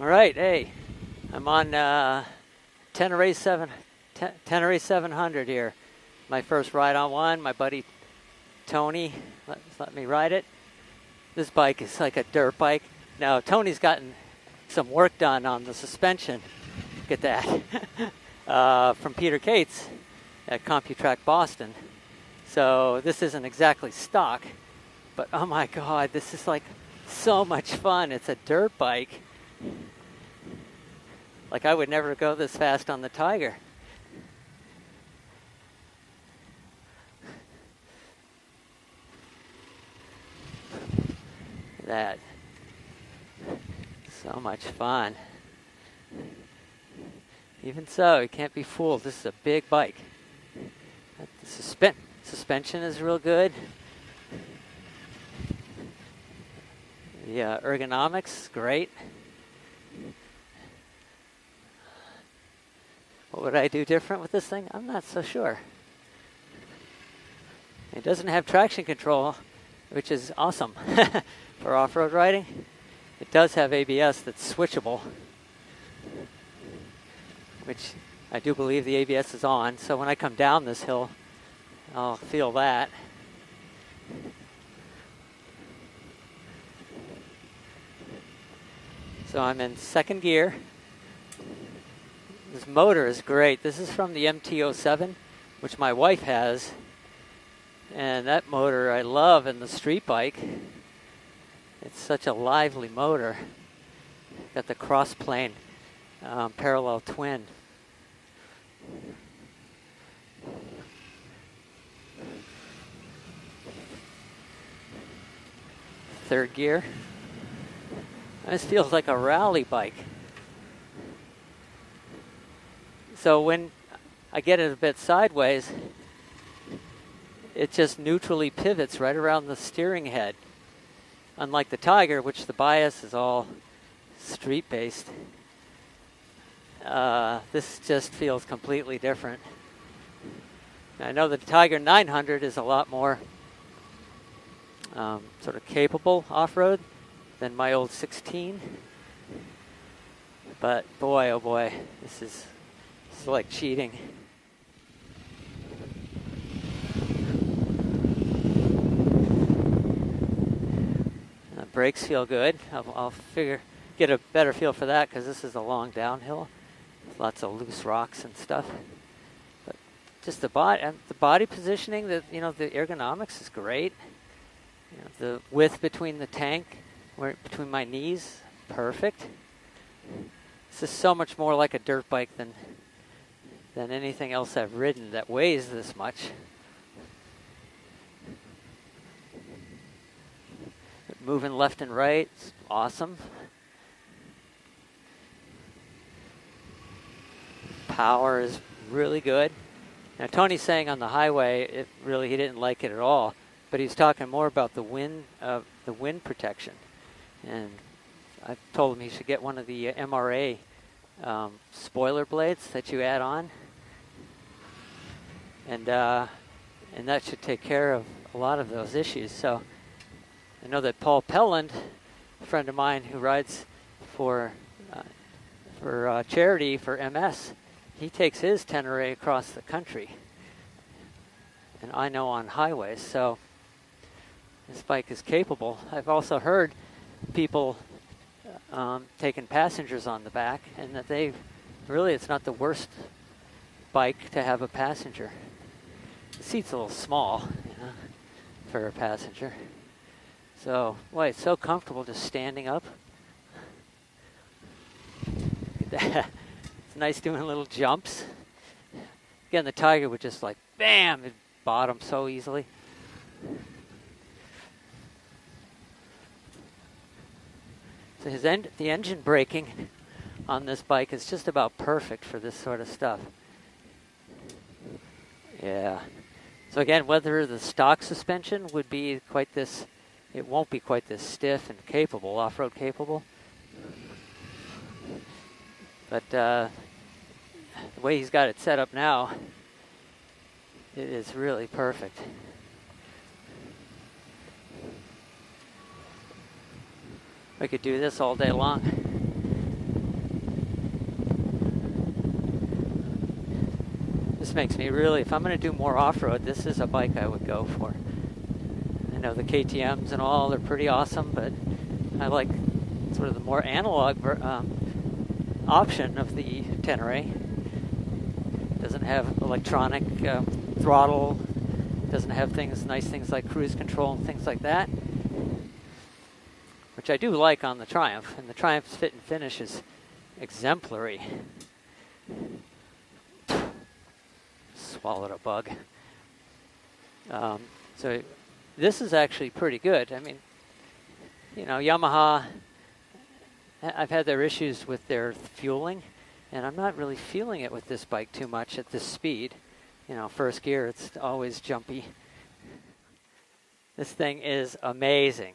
All right, hey, I'm on Tenere 700 here. My first ride on one. My buddy Tony let me ride it. This bike is like a dirt bike. Now Tony's gotten some work done on the suspension. Look at that. From Peter Cates at CompuTrack Boston. So this isn't exactly stock, but oh my God, this is like so much fun. It's a dirt bike. Like I would never go this fast on the Tiger. That. So much fun. Even so, you can't be fooled. This is a big bike. The suspension is real good. The ergonomics is great. What would I do different with this thing? I'm not so sure. It doesn't have traction control, which is awesome for off-road riding. It does have ABS that's switchable, which I do believe the ABS is on. So when I come down this hill, I'll feel that. So I'm in second gear. This motor is great. This is from the MT-07, which my wife has. And that motor I love in the street bike. It's such a lively motor. Got the cross plane parallel twin. Third gear. This feels like a rally bike. So when I get it a bit sideways, it just neutrally pivots right around the steering head. Unlike the Tiger, which the bias is all street-based, this just feels completely different. I know the Tiger 900 is a lot more sort of capable off-road than my old 16. But boy, oh boy, this is like cheating. The brakes feel good. I'll get a better feel for that because this is a long downhill. Lots of loose rocks and stuff. But just the body positioning, the ergonomics is great. The width between the tank, between my knees, perfect. This is so much more like a dirt bike than anything else I've ridden that weighs this much. Moving left and right, it's awesome. Power is really good. Now Tony's saying on the highway, he didn't like it at all, but he's talking more about the wind protection. And I told him he should get one of the MRA spoiler blades that you add on. And that should take care of a lot of those issues. So I know that Paul Pelland, a friend of mine who rides for charity for MS, he takes his Tenere across the country. And I know on highways, so this bike is capable. I've also heard people taking passengers on the back, and that it's not the worst bike to have a passenger. The seat's a little small, for a passenger. So, boy, it's so comfortable just standing up. Look at that. It's nice doing little jumps. Again, the Tiger would just like, bam, it bottom so easily. So the engine braking on this bike is just about perfect for this sort of stuff. Yeah. So again, whether the stock suspension would be quite this, it won't be quite this stiff and capable, off-road capable. But the way he's got it set up now, it is really perfect. I could do this all day long. this makes me really, if I'm going to do more off-road, this is a bike I would go for. I know the KTMs and all, they're pretty awesome, but I like sort of the more analog option of the Tenere. Doesn't have electronic throttle, doesn't have nice things like cruise control and things like that, which I do like on the Triumph, and the Triumph's fit and finish is exemplary. Swallowed a bug. So this is actually pretty good. I mean, you know, Yamaha, I've had their issues with their fueling, and I'm not really feeling it with this bike too much at this speed. You know, first gear, it's always jumpy. This thing is amazing.